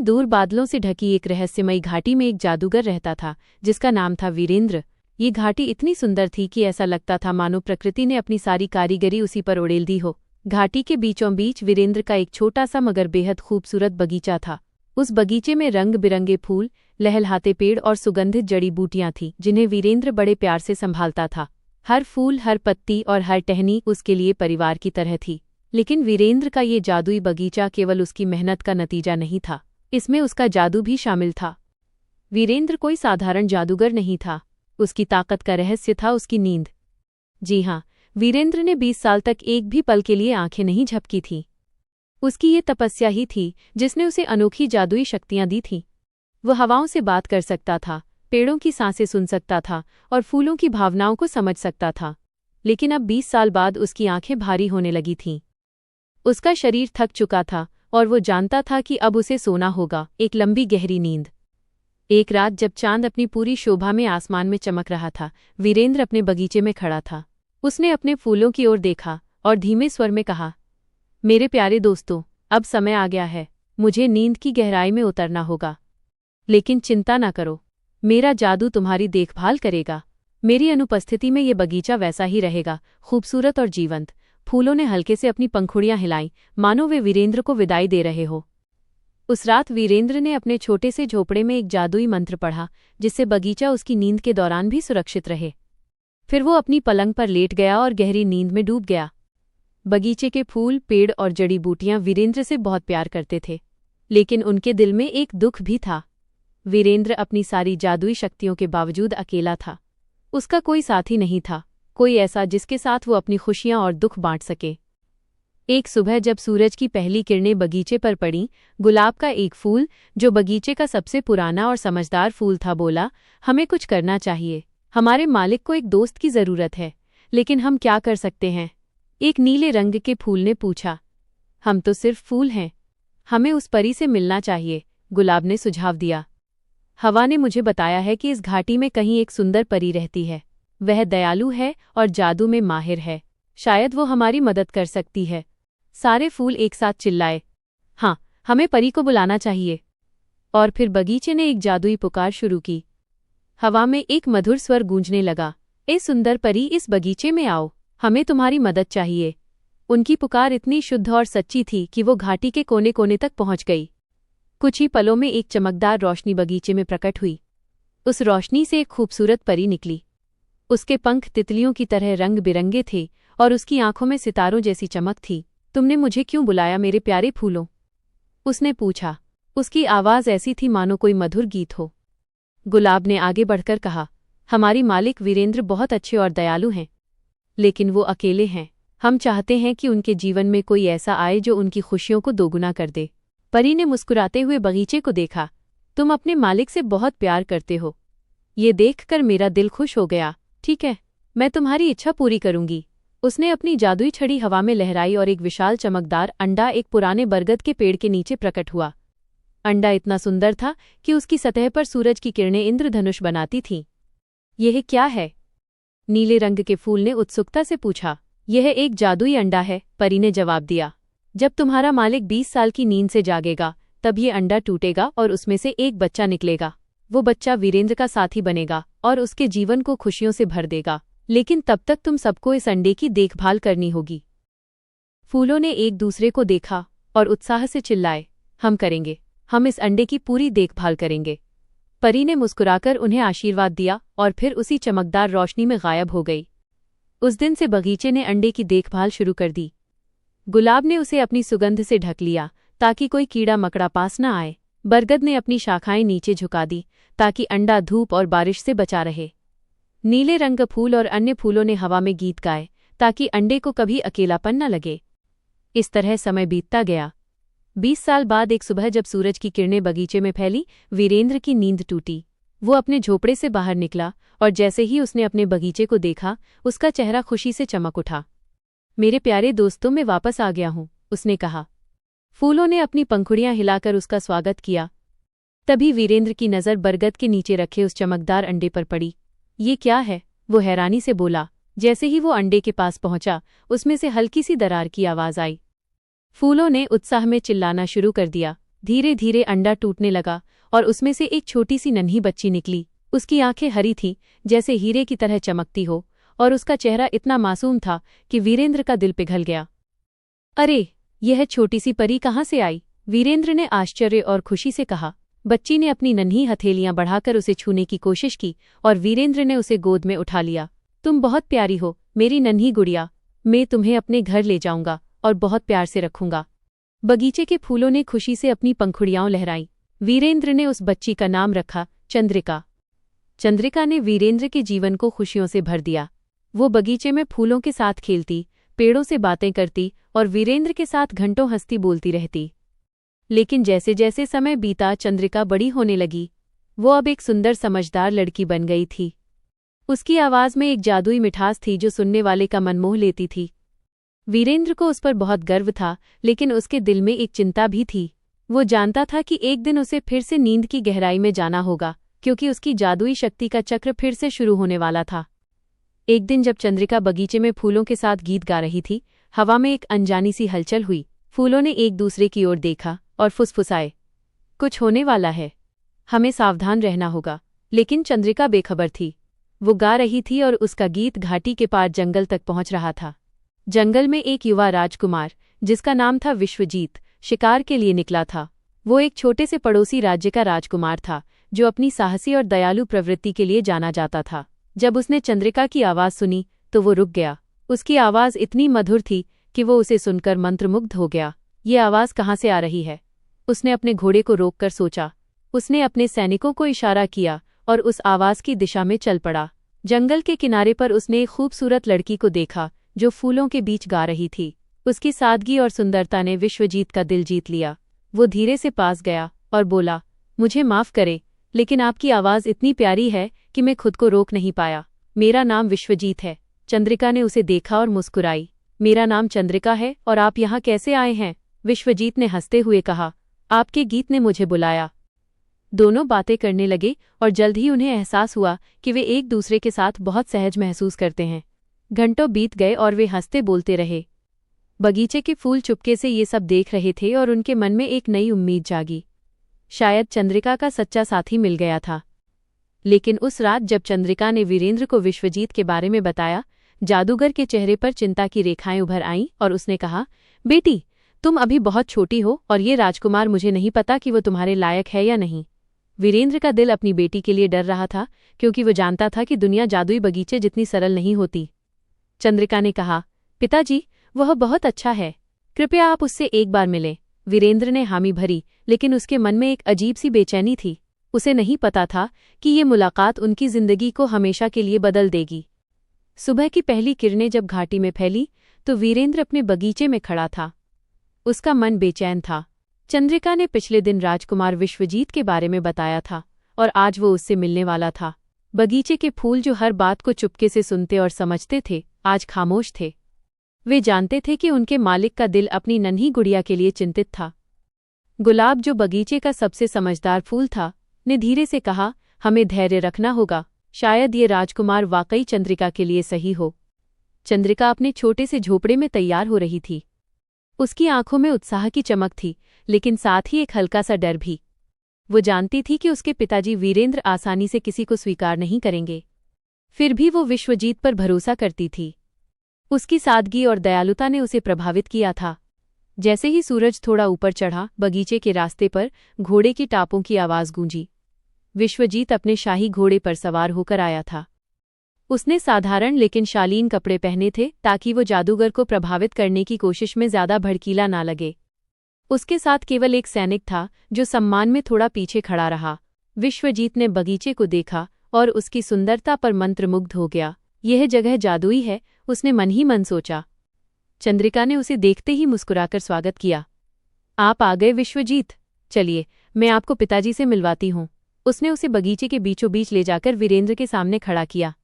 दूर बादलों से ढकी एक रहस्यमयी घाटी में एक जादूगर रहता था जिसका नाम था वीरेंद्र। ये घाटी इतनी सुंदर थी कि ऐसा लगता था मानो प्रकृति ने अपनी सारी कारीगरी उसी पर उड़ेल दी हो। घाटी के बीचों बीच वीरेंद्र का एक छोटा सा मगर बेहद खूबसूरत बगीचा था। उस बगीचे में रंग बिरंगे फूल, लहलहाते पेड़ और सुगंधित जड़ी बूटियां थीं जिन्हें वीरेंद्र बड़े प्यार से संभालता था। हर फूल, हर पत्ती और हर टहनी उसके लिए परिवार की तरह थी। लेकिन वीरेंद्र का ये जादुई बगीचा केवल उसकी मेहनत का नतीजा नहीं था, इसमें उसका जादू भी शामिल था। वीरेंद्र कोई साधारण जादूगर नहीं था, उसकी ताकत का रहस्य था उसकी नींद। जी हाँ, वीरेंद्र ने 20 साल तक एक भी पल के लिए आंखें नहीं झपकी थीं। उसकी ये तपस्या ही थी जिसने उसे अनोखी जादुई शक्तियां दी थीं। वह हवाओं से बात कर सकता था, पेड़ों की सांसें सुन सकता था और फूलों की भावनाओं को समझ सकता था। लेकिन अब 20 साल बाद उसकी आंखें भारी होने लगी थीं। उसका शरीर थक चुका था और वो जानता था कि अब उसे सोना होगा, एक लंबी गहरी नींद। एक रात जब चांद अपनी पूरी शोभा में आसमान में चमक रहा था, वीरेंद्र अपने बगीचे में खड़ा था। उसने अपने फूलों की ओर देखा और धीमे स्वर में कहा, मेरे प्यारे दोस्तों, अब समय आ गया है, मुझे नींद की गहराई में उतरना होगा। लेकिन चिंता न करो, मेरा जादू तुम्हारी देखभाल करेगा। मेरी अनुपस्थिति में ये बगीचा वैसा ही रहेगा, खूबसूरत और जीवंत। फूलों ने हल्के से अपनी पंखुड़ियां हिलाईं, मानो वे वीरेंद्र को विदाई दे रहे हो। उस रात वीरेंद्र ने अपने छोटे से झोपड़े में एक जादुई मंत्र पढ़ा जिससे बगीचा उसकी नींद के दौरान भी सुरक्षित रहे। फिर वो अपनी पलंग पर लेट गया और गहरी नींद में डूब गया। बगीचे के फूल, पेड़ और जड़ी बूटियां वीरेंद्र से बहुत प्यार करते थे, लेकिन उनके दिल में एक दुख भी था। वीरेंद्र अपनी सारी जादुई शक्तियों के बावजूद अकेला था। उसका कोई साथी नहीं था, कोई ऐसा जिसके साथ वो अपनी खुशियां और दुख बांट सके। एक सुबह जब सूरज की पहली किरणें बगीचे पर पड़ीं, गुलाब का एक फूल, जो बगीचे का सबसे पुराना और समझदार फूल था, बोला, हमें कुछ करना चाहिए। हमारे मालिक को एक दोस्त की जरूरत है, लेकिन हम क्या कर सकते हैं? एक नीले रंग के फूल ने पूछा। हम तो सिर्फ फूल हैं, हमें उस परी से मिलना चाहिए, गुलाब ने सुझाव दिया। हवा ने मुझे बताया है कि इस घाटी में कहीं एक सुंदर परी रहती है। वह दयालु है और जादू में माहिर है, शायद वो हमारी मदद कर सकती है। सारे फूल एक साथ चिल्लाए, हाँ, हमें परी को बुलाना चाहिए। और फिर बगीचे ने एक जादुई पुकार शुरू की। हवा में एक मधुर स्वर गूंजने लगा, ए सुंदर परी, इस बगीचे में आओ, हमें तुम्हारी मदद चाहिए। उनकी पुकार इतनी शुद्ध और सच्ची थी कि वो घाटी के कोने कोने तक पहुंच गई। कुछ ही पलों में एक चमकदार रोशनी बगीचे में प्रकट हुई। उस रोशनी से एक खूबसूरत परी निकली। उसके पंख तितलियों की तरह रंग बिरंगे थे और उसकी आंखों में सितारों जैसी चमक थी। तुमने मुझे क्यों बुलाया मेरे प्यारे फूलों? उसने पूछा। उसकी आवाज़ ऐसी थी मानो कोई मधुर गीत हो। गुलाब ने आगे बढ़कर कहा, हमारी मालिक वीरेंद्र बहुत अच्छे और दयालु हैं, लेकिन वो अकेले हैं। हम चाहते हैं कि उनके जीवन में कोई ऐसा आए जो उनकी खुशियों को दोगुना कर दे। परी ने मुस्कुराते हुए बगीचे को देखा। तुम अपने मालिक से बहुत प्यार करते हो, ये देखकर मेरा दिल खुश हो गया। ठीक है, मैं तुम्हारी इच्छा पूरी करूंगी। उसने अपनी जादुई छड़ी हवा में लहराई और एक विशाल चमकदार अंडा एक पुराने बरगद के पेड़ के नीचे प्रकट हुआ। अंडा इतना सुंदर था कि उसकी सतह पर सूरज की किरणें इंद्रधनुष बनाती थीं। यह क्या है? नीले रंग के फूल ने उत्सुकता से पूछा। यह एक जादुई अंडा है, परी ने जवाब दिया। जब तुम्हारा मालिक 20 साल की नींद से जागेगा, तब ये अंडा टूटेगा और उसमें से एक बच्चा निकलेगा। वो बच्चा वीरेंद्र का साथी बनेगा और उसके जीवन को खुशियों से भर देगा। लेकिन तब तक तुम सबको इस अंडे की देखभाल करनी होगी। फूलों ने एक दूसरे को देखा और उत्साह से चिल्लाए, हम करेंगे, हम इस अंडे की पूरी देखभाल करेंगे। परी ने मुस्कुराकर उन्हें आशीर्वाद दिया और फिर उसी चमकदार रोशनी में गायब हो गई। उस दिन से बगीचे ने अंडे की देखभाल शुरू कर दी। गुलाब ने उसे अपनी सुगंध से ढक लिया ताकि कोई कीड़ा मकड़ा पास न आए। बरगद ने अपनी शाखाएं नीचे झुका दी ताकि अंडा धूप और बारिश से बचा रहे। नीले रंग फूल और अन्य फूलों ने हवा में गीत गाए ताकि अंडे को कभी अकेलापन न लगे। इस तरह समय बीतता गया। 20 साल बाद एक सुबह जब सूरज की किरणें बगीचे में फैली, वीरेंद्र की नींद टूटी। वो अपने झोपड़े से बाहर निकला और जैसे ही उसने अपने बगीचे को देखा, उसका चेहरा खुशी से चमक उठा। मेरे प्यारे दोस्तों, मैं वापस आ गया हूँ, उसने कहा। फूलों ने अपनी पंखुड़ियां हिलाकर उसका स्वागत किया। तभी वीरेंद्र की नज़र बरगद के नीचे रखे उस चमकदार अंडे पर पड़ी। ये क्या है? वो हैरानी से बोला। जैसे ही वो अंडे के पास पहुंचा, उसमें से हल्की सी दरार की आवाज़ आई। फूलों ने उत्साह में चिल्लाना शुरू कर दिया, धीरे धीरे अंडा टूटने लगा और उसमें से एक छोटी सी नन्ही बच्ची निकली। उसकी आंखें हरी थीं, जैसे हीरे की तरह चमकती हो, और उसका चेहरा इतना मासूम था कि वीरेंद्र का दिल पिघल गया। अरे, यह छोटी सी परी कहाँ से आई? वीरेंद्र ने आश्चर्य और खुशी से कहा। बच्ची ने अपनी नन्ही हथेलियां बढ़ाकर उसे छूने की कोशिश की और वीरेंद्र ने उसे गोद में उठा लिया। तुम बहुत प्यारी हो, मेरी नन्ही गुड़िया। मैं तुम्हें अपने घर ले जाऊंगा और बहुत प्यार से रखूंगा। बगीचे के फूलों ने खुशी से अपनी पंखुड़ियां लहराईं। वीरेंद्र ने उस बच्ची का नाम रखा चंद्रिका। चंद्रिका ने वीरेंद्र के जीवन को खुशियों से भर दिया। वो बगीचे में फूलों के साथ खेलती, पेड़ों से बातें करती और वीरेंद्र के साथ घंटों हंसती बोलती रहती। लेकिन जैसे जैसे समय बीता, चंद्रिका बड़ी होने लगी। वो अब एक सुंदर समझदार लड़की बन गई थी। उसकी आवाज में एक जादुई मिठास थी जो सुनने वाले का मन मोह लेती थी। वीरेंद्र को उस पर बहुत गर्व था, लेकिन उसके दिल में एक चिंता भी थी। वो जानता था कि एक दिन उसे फिर से नींद की गहराई में जाना होगा, क्योंकि उसकी जादुई शक्ति का चक्र फिर से शुरू होने वाला था। एक दिन जब चंद्रिका बगीचे में फूलों के साथ गीत गा रही थी, हवा में एक अनजानी सी हलचल हुई। फूलों ने एक दूसरे की ओर देखा और फुसफुसाए, कुछ होने वाला है, हमें सावधान रहना होगा। लेकिन चंद्रिका बेखबर थी। वो गा रही थी और उसका गीत घाटी के पार जंगल तक पहुंच रहा था। जंगल में एक युवा राजकुमार, जिसका नाम था विश्वजीत, शिकार के लिए निकला था। वो एक छोटे से पड़ोसी राज्य का राजकुमार था, जो अपनी साहसी और दयालु प्रवृत्ति के लिए जाना जाता था। जब उसने चंद्रिका की आवाज़ सुनी तो वो रुक गया। उसकी आवाज़ इतनी मधुर थी कि वो उसे सुनकर मंत्रमुग्ध हो गया। ये आवाज़ कहाँ से आ रही है? उसने अपने घोड़े को रोककर सोचा। उसने अपने सैनिकों को इशारा किया और उस आवाज़ की दिशा में चल पड़ा। जंगल के किनारे पर उसने एक खूबसूरत लड़की को देखा जो फूलों के बीच गा रही थी। उसकी सादगी और सुंदरता ने विश्वजीत का दिल जीत लिया। वो धीरे से पास गया और बोला, मुझे माफ़ करें, लेकिन आपकी आवाज़ इतनी प्यारी है कि मैं खुद को रोक नहीं पाया। मेरा नाम विश्वजीत है। चंद्रिका ने उसे देखा और मुस्कुराई। मेरा नाम चंद्रिका है और आप यहाँ कैसे आए हैं? विश्वजीत ने हंसते हुए कहा, आपके गीत ने मुझे बुलाया। दोनों बातें करने लगे और जल्द ही उन्हें एहसास हुआ कि वे एक दूसरे के साथ बहुत सहज महसूस करते हैं। घंटों बीत गए और वे हंसते बोलते रहे। बगीचे के फूल चुपके से ये सब देख रहे थे और उनके मन में एक नई उम्मीद जागी। शायद चंद्रिका का सच्चा साथी मिल गया था। लेकिन उस रात जब चंद्रिका ने वीरेंद्र को विश्वजीत के बारे में बताया, जादूगर के चेहरे पर चिंता की रेखाएं उभर आईं और उसने कहा, बेटी, तुम अभी बहुत छोटी हो और ये राजकुमार मुझे नहीं पता कि वो तुम्हारे लायक है या नहीं। वीरेंद्र का दिल अपनी बेटी के लिए डर रहा था, क्योंकि वो जानता था कि दुनिया जादुई बगीचे जितनी सरल नहीं होती। चंद्रिका ने कहा, पिताजी, वह बहुत अच्छा है, कृपया आप उससे एक बार मिलें। वीरेंद्र ने हामी भरी, लेकिन उसके मन में एक अजीब सी बेचैनी थी। उसे नहीं पता था कि ये मुलाकात उनकी जिंदगी को हमेशा के लिए बदल देगी। सुबह की पहली किरणें जब घाटी में फैली तो वीरेंद्र अपने बगीचे में खड़ा था। उसका मन बेचैन था। चंद्रिका ने पिछले दिन राजकुमार विश्वजीत के बारे में बताया था और आज वो उससे मिलने वाला था। बगीचे के फूल जो हर बात को चुपके से सुनते और समझते थे, आज खामोश थे। वे जानते थे कि उनके मालिक का दिल अपनी नन्ही गुड़िया के लिए चिंतित था। गुलाब, जो बगीचे का सबसे समझदार फूल था, ने धीरे से कहा, हमें धैर्य रखना होगा। शायद ये राजकुमार वाकई चंद्रिका के लिए सही हो। चंद्रिका अपने छोटे से झोपड़े में तैयार हो रही थी। उसकी आंखों में उत्साह की चमक थी, लेकिन साथ ही एक हल्का सा डर भी। वो जानती थी कि उसके पिताजी वीरेंद्र आसानी से किसी को स्वीकार नहीं करेंगे। फिर भी वो विश्वजीत पर भरोसा करती थी। उसकी सादगी और दयालुता ने उसे प्रभावित किया था। जैसे ही सूरज थोड़ा ऊपर चढ़ा, बगीचे के रास्ते पर घोड़े की टापों की आवाज़ गूंजी। विश्वजीत अपने शाही घोड़े पर सवार होकर आया था। उसने साधारण लेकिन शालीन कपड़े पहने थे ताकि वो जादूगर को प्रभावित करने की कोशिश में ज्यादा भड़कीला ना लगे। उसके साथ केवल एक सैनिक था जो सम्मान में थोड़ा पीछे खड़ा रहा। विश्वजीत ने बगीचे को देखा और उसकी सुंदरता पर मंत्रमुग्ध हो गया। यह जगह जादुई है, उसने मन ही मन सोचा। चंद्रिका ने उसे देखते ही मुस्कुराकर स्वागत किया। आप आ गए विश्वजीत, चलिए मैं आपको पिताजी से मिलवाती हूँ। उसने उसे बगीचे के बीचों बीच ले जाकर वीरेंद्र के सामने खड़ा किया।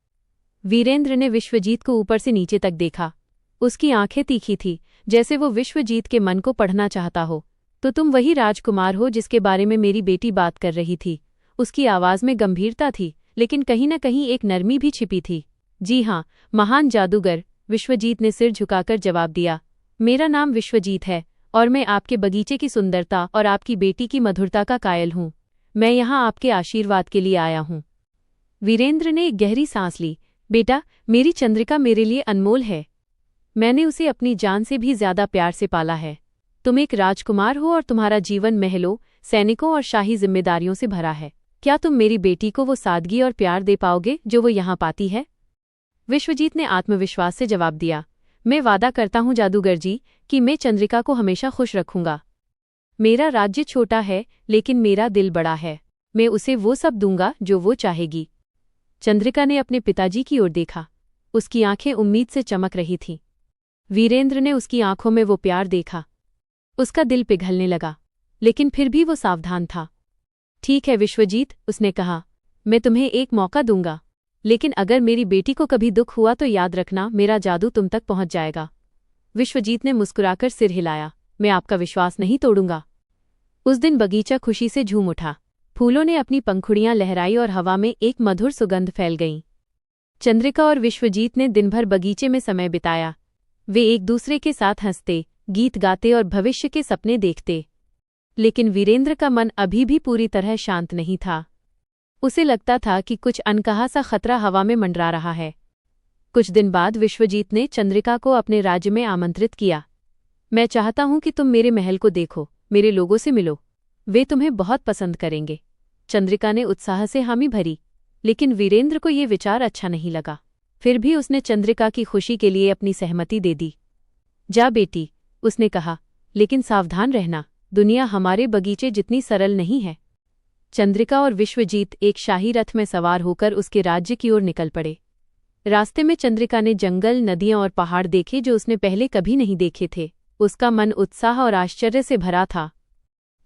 वीरेंद्र ने विश्वजीत को ऊपर से नीचे तक देखा। उसकी आंखें तीखी थी, जैसे वो विश्वजीत के मन को पढ़ना चाहता हो। तो तुम वही राजकुमार हो जिसके बारे में मेरी बेटी बात कर रही थी। उसकी आवाज़ में गंभीरता थी, लेकिन कहीं न कहीं एक नरमी भी छिपी थी। जी हाँ, महान जादूगर, विश्वजीत ने सिर झुकाकर जवाब दिया। मेरा नाम विश्वजीत है और मैं आपके बगीचे की सुंदरता और आपकी बेटी की मधुरता का कायल हूँ। मैं यहाँ आपके आशीर्वाद के लिए आया हूँ। वीरेंद्र ने एक गहरी सांस ली। बेटा, मेरी चंद्रिका मेरे लिए अनमोल है। मैंने उसे अपनी जान से भी ज्यादा प्यार से पाला है। तुम एक राजकुमार हो और तुम्हारा जीवन महलों, सैनिकों और शाही जिम्मेदारियों से भरा है। क्या तुम मेरी बेटी को वो सादगी और प्यार दे पाओगे जो वो यहाँ पाती है? विश्वजीत ने आत्मविश्वास से जवाब दिया। मैं वादा करता हूँ जादूगर जी कि मैं चंद्रिका को हमेशा खुश रखूंगा। मेरा राज्य छोटा है लेकिन मेरा दिल बड़ा है। मैं उसे वो सब दूंगा जो वो चाहेगी। चंद्रिका ने अपने पिताजी की ओर देखा। उसकी आंखें उम्मीद से चमक रही थीं। वीरेंद्र ने उसकी आंखों में वो प्यार देखा। उसका दिल पिघलने लगा, लेकिन फिर भी वो सावधान था। ठीक है विश्वजीत, उसने कहा, मैं तुम्हें एक मौका दूंगा, लेकिन अगर मेरी बेटी को कभी दुख हुआ तो याद रखना मेरा जादू तुम तक पहुंच जाएगा। विश्वजीत ने मुस्कुराकर सिर हिलाया। मैं आपका विश्वास नहीं तोड़ूंगा। उस दिन बगीचा खुशी से झूम उठा। फूलों ने अपनी पंखुड़ियां लहराई और हवा में एक मधुर सुगंध फैल गईं। चंद्रिका और विश्वजीत ने दिनभर बगीचे में समय बिताया। वे एक दूसरे के साथ हंसते, गीत गाते और भविष्य के सपने देखते। लेकिन वीरेंद्र का मन अभी भी पूरी तरह शांत नहीं था। उसे लगता था कि कुछ अनकहा सा खतरा हवा में मंडरा रहा है। कुछ दिन बाद विश्वजीत ने चंद्रिका को अपने राज्य में आमंत्रित किया। मैं चाहता हूं कि तुम मेरे महल को देखो, मेरे लोगों से मिलो। वे तुम्हें बहुत पसंद करेंगे। चंद्रिका ने उत्साह से हामी भरी, लेकिन वीरेंद्र को ये विचार अच्छा नहीं लगा। फिर भी उसने चंद्रिका की खुशी के लिए अपनी सहमति दे दी। जा बेटी, उसने कहा, लेकिन सावधान रहना, दुनिया हमारे बगीचे जितनी सरल नहीं है। चंद्रिका और विश्वजीत एक शाही रथ में सवार होकर उसके राज्य की ओर निकल पड़े। रास्ते में चंद्रिका ने जंगल, नदियां और पहाड़ देखे जो उसने पहले कभी नहीं देखे थे। उसका मन उत्साह और आश्चर्य से भरा था।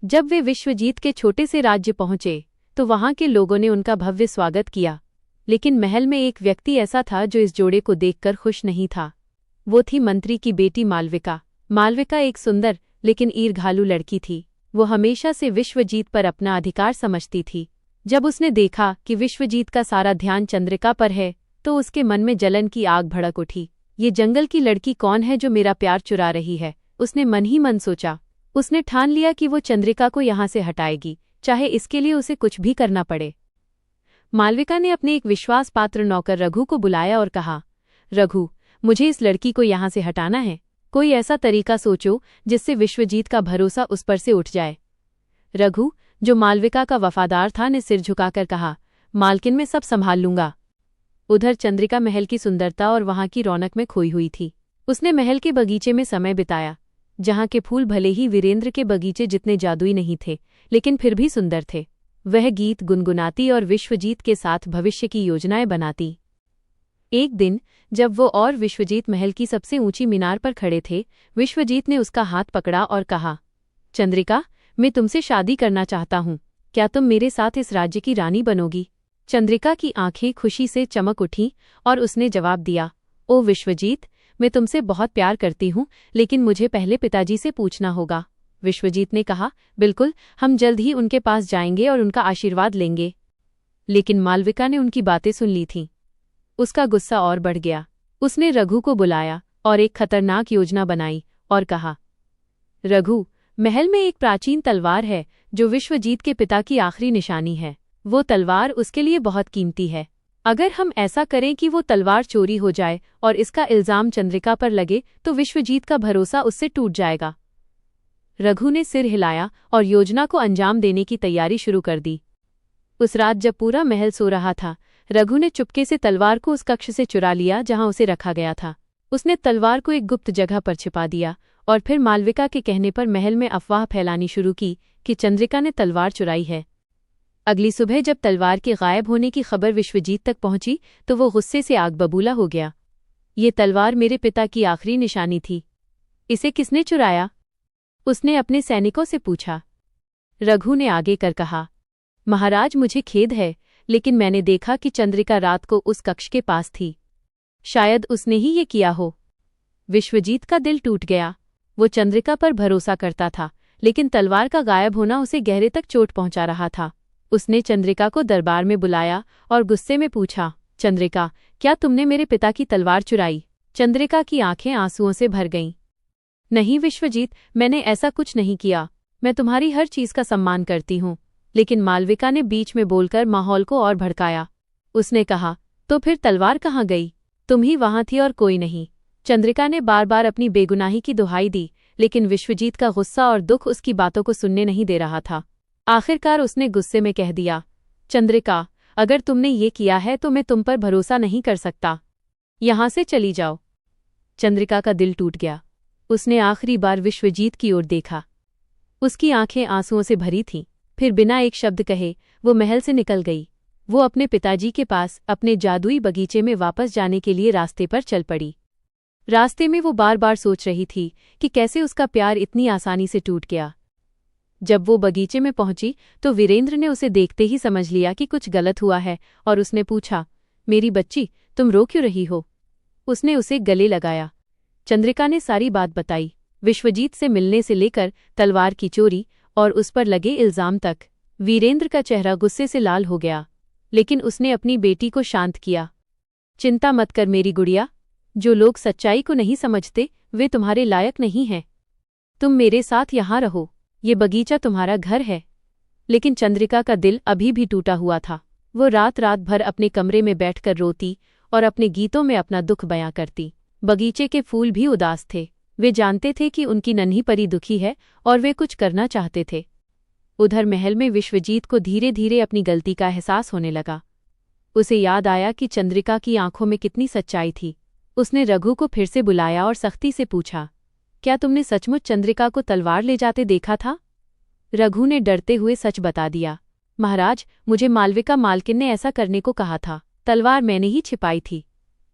जब वे विश्वजीत के छोटे से राज्य पहुंचे तो वहां के लोगों ने उनका भव्य स्वागत किया। लेकिन महल में एक व्यक्ति ऐसा था जो इस जोड़े को देखकर खुश नहीं था। वो थी मंत्री की बेटी मालविका। मालविका एक सुंदर लेकिन ईर्ष्यालु लड़की थी। वो हमेशा से विश्वजीत पर अपना अधिकार समझती थी। जब उसने देखा कि विश्वजीत का सारा ध्यान चंद्रिका पर है तो उसके मन में जलन की आग भड़क उठी। ये जंगल की लड़की कौन है जो मेरा प्यार चुरा रही है? उसने मन ही मन सोचा। उसने ठान लिया कि वो चंद्रिका को यहाँ से हटाएगी, चाहे इसके लिए उसे कुछ भी करना पड़े। मालविका ने अपने एक विश्वासपात्र नौकर रघु को बुलाया और कहा, रघु, मुझे इस लड़की को यहाँ से हटाना है। कोई ऐसा तरीका सोचो जिससे विश्वजीत का भरोसा उस पर से उठ जाए। रघु, जो मालविका का वफादार था, ने सिर झुकाकर कहा, मालकिन, मैं सब संभाल लूंगा। उधर चंद्रिका महल की सुंदरता और वहां की रौनक में खोई हुई थी। उसने महल के बगीचे में समय बिताया, जहां के फूल भले ही वीरेंद्र के बगीचे जितने जादुई नहीं थे, लेकिन फिर भी सुंदर थे। वह गीत गुनगुनाती और विश्वजीत के साथ भविष्य की योजनाएं बनाती। एक दिन जब वो और विश्वजीत महल की सबसे ऊंची मीनार पर खड़े थे, विश्वजीत ने उसका हाथ पकड़ा और कहा, चंद्रिका, मैं तुमसे शादी करना चाहता हूँ। क्या तुम मेरे साथ इस राज्य की रानी बनोगी? चंद्रिका की आंखें खुशी से चमक उठीं और उसने जवाब दिया, ओ विश्वजीत, मैं तुमसे बहुत प्यार करती हूँ, लेकिन मुझे पहले पिताजी से पूछना होगा। विश्वजीत ने कहा, बिल्कुल, हम जल्द ही उनके पास जाएंगे और उनका आशीर्वाद लेंगे। लेकिन मालविका ने उनकी बातें सुन ली थीं। उसका गुस्सा और बढ़ गया। उसने रघु को बुलाया और एक खतरनाक योजना बनाई और कहा, रघु, महल में एक प्राचीन तलवार है जो विश्वजीत के पिता की आखिरी निशानी है। वो तलवार उसके लिए बहुत कीमती है। अगर हम ऐसा करें कि वो तलवार चोरी हो जाए और इसका इल्जाम चंद्रिका पर लगे तो विश्वजीत का भरोसा उससे टूट जाएगा। रघु ने सिर हिलाया और योजना को अंजाम देने की तैयारी शुरू कर दी। उस रात जब पूरा महल सो रहा था, रघु ने चुपके से तलवार को उस कक्ष से चुरा लिया जहां उसे रखा गया था। उसने तलवार को एक गुप्त जगह पर छिपा दिया और फिर मालविका के कहने पर महल में अफवाह फैलानी शुरू की कि चंद्रिका ने तलवार चुराई है। अगली सुबह जब तलवार के गायब होने की खबर विश्वजीत तक पहुंची तो वो गुस्से से आग बबूला हो गया। ये तलवार मेरे पिता की आखिरी निशानी थी। इसे किसने चुराया? उसने अपने सैनिकों से पूछा। रघु ने आगे कर कहा, महाराज, मुझे खेद है, लेकिन मैंने देखा कि चंद्रिका रात को उस कक्ष के पास थी। शायद उसने ही ये किया हो। विश्वजीत का दिल टूट गया। वो चंद्रिका पर भरोसा करता था, लेकिन तलवार का गायब होना उसे गहरे तक चोट पहुंचा रहा था। उसने चंद्रिका को दरबार में बुलाया और गुस्से में पूछा, चंद्रिका, क्या तुमने मेरे पिता की तलवार चुराई? चंद्रिका की आंखें आंसुओं से भर गईं। नहीं विश्वजीत, मैंने ऐसा कुछ नहीं किया। मैं तुम्हारी हर चीज का सम्मान करती हूँ। लेकिन मालविका ने बीच में बोलकर माहौल को और भड़काया। उसने कहा, तो फिर तलवार कहाँ गई? तुम ही वहां थी और कोई नहीं। चंद्रिका ने बार बार अपनी बेगुनाही की दुहाई दी, लेकिन विश्वजीत का गुस्सा और दुख उसकी बातों को सुनने नहीं दे रहा था। आखिरकार उसने गुस्से में कह दिया, चंद्रिका, अगर तुमने ये किया है तो मैं तुम पर भरोसा नहीं कर सकता। यहां से चली जाओ। चंद्रिका का दिल टूट गया। उसने आखिरी बार विश्वजीत की ओर देखा। उसकी आंखें आंसुओं से भरी थीं। फिर बिना एक शब्द कहे वो महल से निकल गई। वो अपने पिताजी के पास अपने जादुई बगीचे में वापस जाने के लिए रास्ते पर चल पड़ी। रास्ते में वो बार बार सोच रही थी कि कैसे उसका प्यार इतनी आसानी से टूट गया। जब वो बगीचे में पहुंची तो वीरेंद्र ने उसे देखते ही समझ लिया कि कुछ गलत हुआ है और उसने पूछा, मेरी बच्ची, तुम रो क्यों रही हो? उसने उसे गले लगाया। चंद्रिका ने सारी बात बताई, विश्वजीत से मिलने से लेकर तलवार की चोरी और उस पर लगे इल्जाम तक। वीरेंद्र का चेहरा गुस्से से लाल हो गया, लेकिन उसने अपनी बेटी को शांत किया। चिंता मत कर मेरी गुड़िया, जो लोग सच्चाई को नहीं समझते वे तुम्हारे लायक नहीं हैं। तुम मेरे साथ यहाँ रहो, ये बगीचा तुम्हारा घर है। लेकिन चंद्रिका का दिल अभी भी टूटा हुआ था। वो रात रात भर अपने कमरे में बैठकर रोती और अपने गीतों में अपना दुख बयां करती। बगीचे के फूल भी उदास थे। वे जानते थे कि उनकी नन्ही परी दुखी है और वे कुछ करना चाहते थे। उधर महल में विश्वजीत को धीरे धीरे अपनी गलती का एहसास होने लगा। उसे याद आया कि चंद्रिका की आंखों में कितनी सच्चाई थी। उसने रघु को फिर से बुलाया और सख्ती से पूछा, क्या तुमने सचमुच चंद्रिका को तलवार ले जाते देखा था? रघु ने डरते हुए सच बता दिया, महाराज, मुझे मालविका मालकिन ने ऐसा करने को कहा था। तलवार मैंने ही छिपाई थी।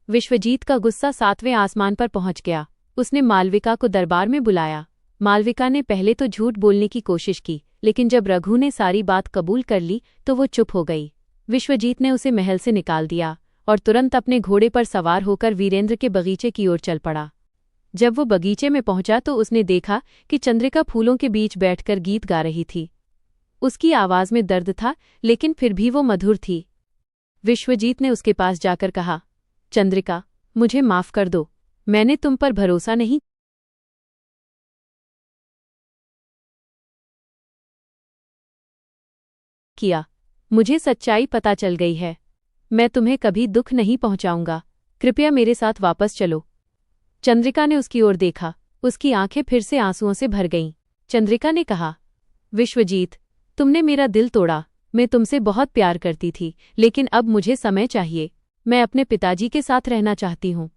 विश्वजीत का गुस्सा 7वें आसमान पर पहुंच गया। उसने मालविका को दरबार में बुलाया। मालविका ने पहले तो झूठ बोलने की कोशिश की, लेकिन जब रघु ने सारी बात कबूल कर ली तो वो चुप हो गई। विश्वजीत ने उसे महल से निकाल दिया और तुरंत अपने घोड़े पर सवार होकर वीरेंद्र के बगीचे की ओर चल पड़ा। जब वो बगीचे में पहुंचा तो उसने देखा कि चंद्रिका फूलों के बीच बैठकर गीत गा रही थी। उसकी आवाज में दर्द था, लेकिन फिर भी वो मधुर थी। विश्वजीत ने उसके पास जाकर कहा, चंद्रिका, मुझे माफ कर दो। मैंने तुम पर भरोसा नहीं किया। मुझे सच्चाई पता चल गई है। मैं तुम्हें कभी दुख नहीं पहुंचाऊंगा। कृपया मेरे साथ वापस चलो। चंद्रिका ने उसकी ओर देखा। उसकी आंखें फिर से आंसुओं से भर गईं। चंद्रिका ने कहा, विश्वजीत, तुमने मेरा दिल तोड़ा। मैं तुमसे बहुत प्यार करती थी, लेकिन अब मुझे समय चाहिए। मैं अपने पिताजी के साथ रहना चाहती हूँ।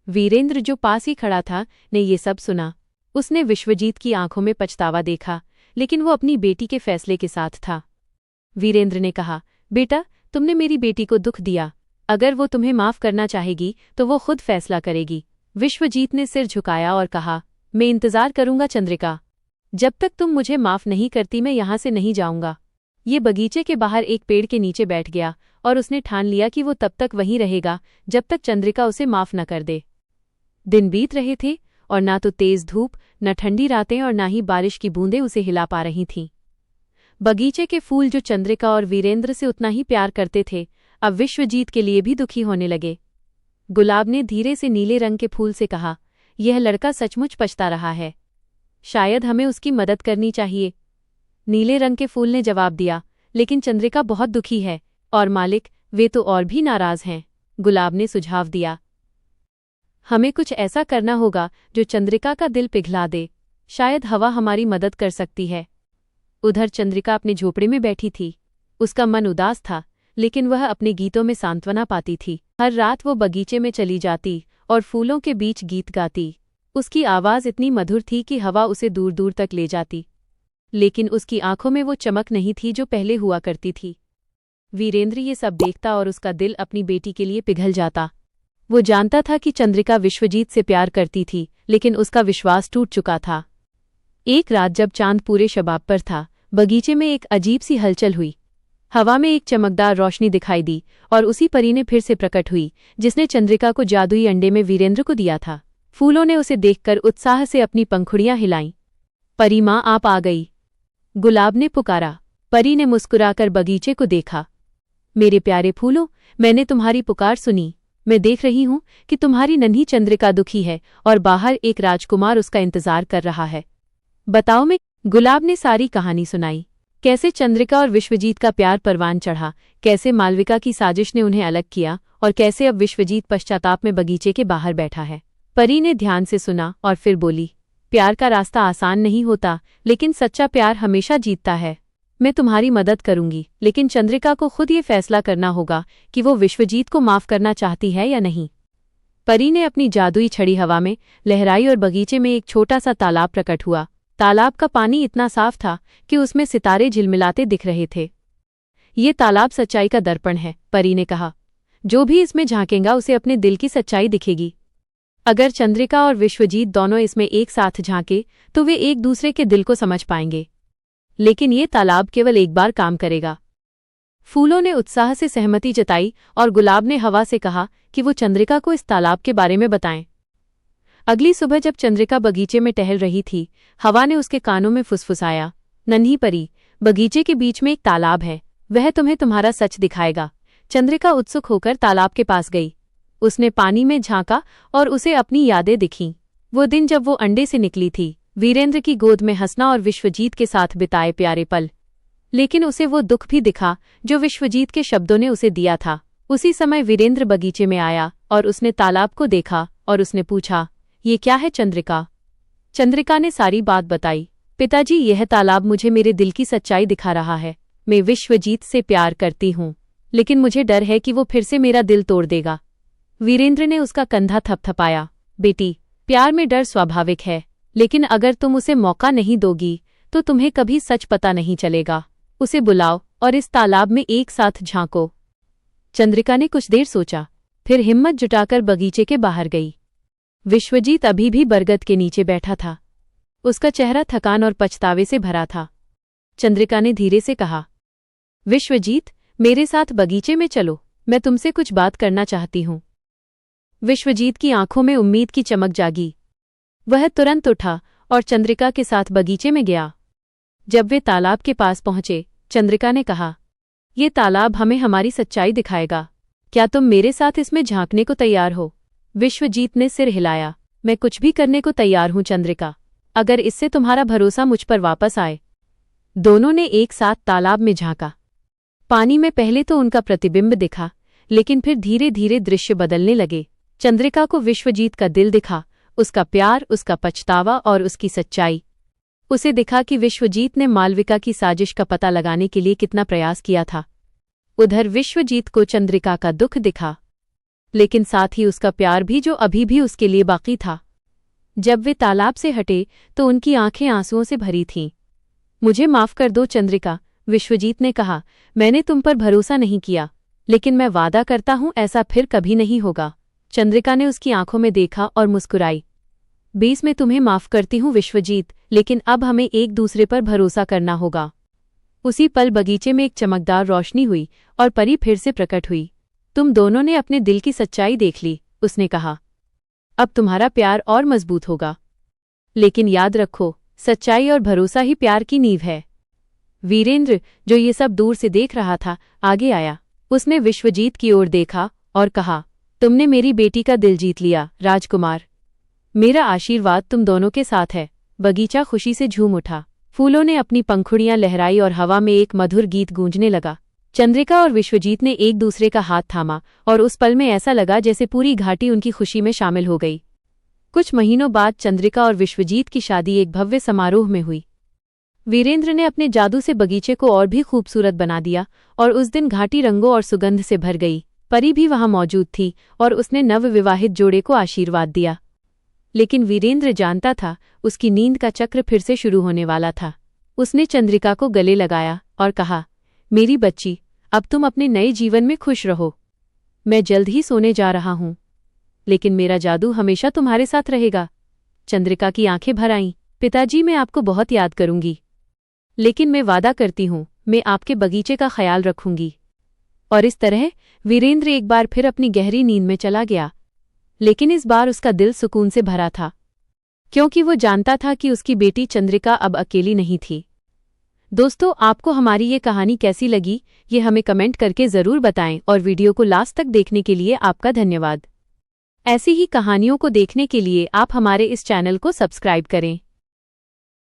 वीरेंद्र, जो पास ही खड़ा था, ने ये सब सुना। उसने विश्वजीत की आंखों में पछतावा देखा, लेकिन वो अपनी बेटी के फैसले के साथ था। वीरेंद्र ने कहा, बेटा, तुमने मेरी बेटी को दुख दिया। अगर वो तुम्हें माफ करना चाहेगी तो वो खुद फैसला करेगी। विश्वजीत ने सिर झुकाया और कहा, मैं इंतजार करूंगा चंद्रिका। जब तक तुम मुझे माफ नहीं करती मैं यहां से नहीं जाऊंगा। ये बगीचे के बाहर एक पेड़ के नीचे बैठ गया और उसने ठान लिया कि वो तब तक वहीं रहेगा जब तक चंद्रिका उसे माफ न कर दे। दिन बीत रहे थे और ना तो तेज धूप, न ठंडी रातें और ना ही बारिश की बूंदें उसे हिला पा रही थीं। बगीचे के फूल जो चंद्रिका और वीरेंद्र से उतना ही प्यार करते थे, अब विश्वजीत के लिए भी दुखी होने लगे। गुलाब ने धीरे से नीले रंग के फूल से कहा, यह लड़का सचमुच पछता रहा है। शायद हमें उसकी मदद करनी चाहिए। नीले रंग के फूल ने जवाब दिया, लेकिन चंद्रिका बहुत दुखी है और मालिक, वे तो और भी नाराज हैं। गुलाब ने सुझाव दिया, हमें कुछ ऐसा करना होगा जो चंद्रिका का दिल पिघला दे। शायद हवा हमारी मदद कर सकती है। उधर चंद्रिका अपने झोपड़े में बैठी थी। उसका मन उदास था, लेकिन वह अपने गीतों में सांत्वना पाती थी। हर रात वो बगीचे में चली जाती और फूलों के बीच गीत गाती। उसकी आवाज़ इतनी मधुर थी कि हवा उसे दूर दूर तक ले जाती, लेकिन उसकी आंखों में वो चमक नहीं थी जो पहले हुआ करती थी। वीरेंद्र ये सब देखता और उसका दिल अपनी बेटी के लिए पिघल जाता। वो जानता था कि चंद्रिका विश्वजीत से प्यार करती थी, लेकिन उसका विश्वास टूट चुका था। एक रात जब चांद पूरे शबाब पर था, बगीचे में एक अजीब सी हलचल हुई। हवा में एक चमकदार रोशनी दिखाई दी और उसी परी ने फिर से प्रकट हुई जिसने चंद्रिका को जादुई अंडे में वीरेंद्र को दिया था। फूलों ने उसे देखकर उत्साह से अपनी पंखुड़ियां हिलाईं। परी माँ, आप आ गई। गुलाब ने पुकारा। परी ने मुस्कुराकर बगीचे को देखा। मेरे प्यारे फूलों, मैंने तुम्हारी पुकार सुनी। मैं देख रही हूं कि तुम्हारी नन्ही चंद्रिका दुखी है और बाहर एक राजकुमार उसका इंतजार कर रहा है। बताओ। मैं गुलाब ने सारी कहानी सुनाई। कैसे चंद्रिका और विश्वजीत का प्यार परवान चढ़ा, कैसे मालविका की साजिश ने उन्हें अलग किया और कैसे अब विश्वजीत पश्चाताप में बगीचे के बाहर बैठा है। परी ने ध्यान से सुना और फिर बोली, प्यार का रास्ता आसान नहीं होता, लेकिन सच्चा प्यार हमेशा जीतता है। मैं तुम्हारी मदद करूंगी, लेकिन चंद्रिका को खुद ये फैसला करना होगा कि वो विश्वजीत को माफ करना चाहती है या नहीं। परी ने अपनी जादुई छड़ी हवा में लहराई और बगीचे में एक छोटा सा तालाब प्रकट हुआ। तालाब का पानी इतना साफ था कि उसमें सितारे झिलमिलाते दिख रहे थे। ये तालाब सच्चाई का दर्पण है, परी ने कहा। जो भी इसमें झांकेगा उसे अपने दिल की सच्चाई दिखेगी। अगर चंद्रिका और विश्वजीत दोनों इसमें एक साथ झांके तो वे एक दूसरे के दिल को समझ पाएंगे। लेकिन ये तालाब केवल एक बार काम करेगा। फूलों ने उत्साह से सहमति जताई और गुलाब ने हवा से कहा कि वो चंद्रिका को इस तालाब के बारे में बताएं। अगली सुबह जब चंद्रिका बगीचे में टहल रही थी, हवा ने उसके कानों में फुसफुसाया, नन्ही परी, बगीचे के बीच में एक तालाब है, वह तुम्हें तुम्हारा सच दिखाएगा। चंद्रिका उत्सुक होकर तालाब के पास गई। उसने पानी में झांका और उसे अपनी यादें दिखीं। वो दिन जब वो अंडे से निकली थी, वीरेंद्र की गोद में हंसना और विश्वजीत के साथ बिताए प्यारे पल। लेकिन उसे वो दुख भी दिखा जो विश्वजीत के शब्दों ने उसे दिया था। उसी समय वीरेंद्र बगीचे में आया और उसने तालाब को देखा और उसने पूछा, ये क्या है चंद्रिका? चंद्रिका ने सारी बात बताई। पिताजी, यह तालाब मुझे मेरे दिल की सच्चाई दिखा रहा है। मैं विश्वजीत से प्यार करती हूँ, लेकिन मुझे डर है कि वो फिर से मेरा दिल तोड़ देगा। वीरेंद्र ने उसका कंधा थपथपाया। बेटी, प्यार में डर स्वाभाविक है, लेकिन अगर तुम उसे मौका नहीं दोगी तो तुम्हें कभी सच पता नहीं चलेगा। उसे बुलाओ और इस तालाब में एक साथ झांको। चंद्रिका ने कुछ देर सोचा, फिर हिम्मत जुटाकर बगीचे के बाहर गई। विश्वजीत अभी भी बरगद के नीचे बैठा था। उसका चेहरा थकान और पछतावे से भरा था। चंद्रिका ने धीरे से कहा, विश्वजीत, मेरे साथ बगीचे में चलो, मैं तुमसे कुछ बात करना चाहती हूँ। विश्वजीत की आंखों में उम्मीद की चमक जागी। वह तुरंत उठा और चंद्रिका के साथ बगीचे में गया। जब वे तालाब के पास पहुंचे, चंद्रिका ने कहा, ये तालाब हमें हमारी सच्चाई दिखाएगा। क्या तुम मेरे साथ इसमें झांकने को तैयार हो? विश्वजीत ने सिर हिलाया। मैं कुछ भी करने को तैयार हूं चंद्रिका, अगर इससे तुम्हारा भरोसा मुझ पर वापस आए। दोनों ने एक साथ तालाब में झांका। पानी में पहले तो उनका प्रतिबिंब दिखा, लेकिन फिर धीरे धीरे दृश्य बदलने लगे। चंद्रिका को विश्वजीत का दिल दिखा, उसका प्यार, उसका पछतावा और उसकी सच्चाई। उसे दिखा कि विश्वजीत ने मालविका की साजिश का पता लगाने के लिए कितना प्रयास किया था। उधर विश्वजीत को चंद्रिका का दुख दिखा, लेकिन साथ ही उसका प्यार भी जो अभी भी उसके लिए बाकी था। जब वे तालाब से हटे तो उनकी आंखें आंसुओं से भरी थीं। मुझे माफ कर दो चंद्रिका, विश्वजीत ने कहा। मैंने तुम पर भरोसा नहीं किया, लेकिन मैं वादा करता हूं ऐसा फिर कभी नहीं होगा। चंद्रिका ने उसकी आंखों में देखा और मुस्कुराई। बेस मैं तुम्हें माफ करती हूं विश्वजीत, लेकिन अब हमें एक दूसरे पर भरोसा करना होगा। उसी पल बगीचे में एक चमकदार रोशनी हुई और परी फिर से प्रकट हुई। तुम दोनों ने अपने दिल की सच्चाई देख ली, उसने कहा। अब तुम्हारा प्यार और मजबूत होगा। लेकिन याद रखो, सच्चाई और भरोसा ही प्यार की नींव है। वीरेंद्र, जो ये सब दूर से देख रहा था, आगे आया। उसने विश्वजीत की ओर देखा और कहा, तुमने मेरी बेटी का दिल जीत लिया राजकुमार। मेरा आशीर्वाद तुम दोनों के साथ है। बगीचा खुशी से झूम उठा। फूलों ने अपनी पंखुड़ियां लहराई और हवा में एक मधुर गीत गूंजने लगा। चंद्रिका और विश्वजीत ने एक दूसरे का हाथ थामा और उस पल में ऐसा लगा जैसे पूरी घाटी उनकी खुशी में शामिल हो गई। कुछ महीनों बाद चंद्रिका और विश्वजीत की शादी एक भव्य समारोह में हुई। वीरेंद्र ने अपने जादू से बगीचे को और भी खूबसूरत बना दिया और उस दिन घाटी रंगों और सुगंध से भर गई। परी भी वहां मौजूद थी और उसने नवविवाहित जोड़े को आशीर्वाद दिया। लेकिन वीरेंद्र जानता था, उसकी नींद का चक्र फिर से शुरू होने वाला था। उसने चंद्रिका को गले लगाया और कहा, मेरी बच्ची, अब तुम अपने नए जीवन में खुश रहो। मैं जल्द ही सोने जा रहा हूं, लेकिन मेरा जादू हमेशा तुम्हारे साथ रहेगा। चंद्रिका की आंखें भर आईं। पिताजी, मैं आपको बहुत याद करूंगी, लेकिन मैं वादा करती हूं, मैं आपके बगीचे का ख्याल रखूंगी। और इस तरह वीरेंद्र एक बार फिर अपनी गहरी नींद में चला गया। लेकिन इस बार उसका दिल सुकून से भरा था, क्योंकि वो जानता था कि उसकी बेटी चंद्रिका अब अकेली नहीं थी। दोस्तों, आपको हमारी ये कहानी कैसी लगी, ये हमें कमेंट करके ज़रूर बताएं और वीडियो को लास्ट तक देखने के लिए आपका धन्यवाद। ऐसी ही कहानियों को देखने के लिए आप हमारे इस चैनल को सब्सक्राइब करें।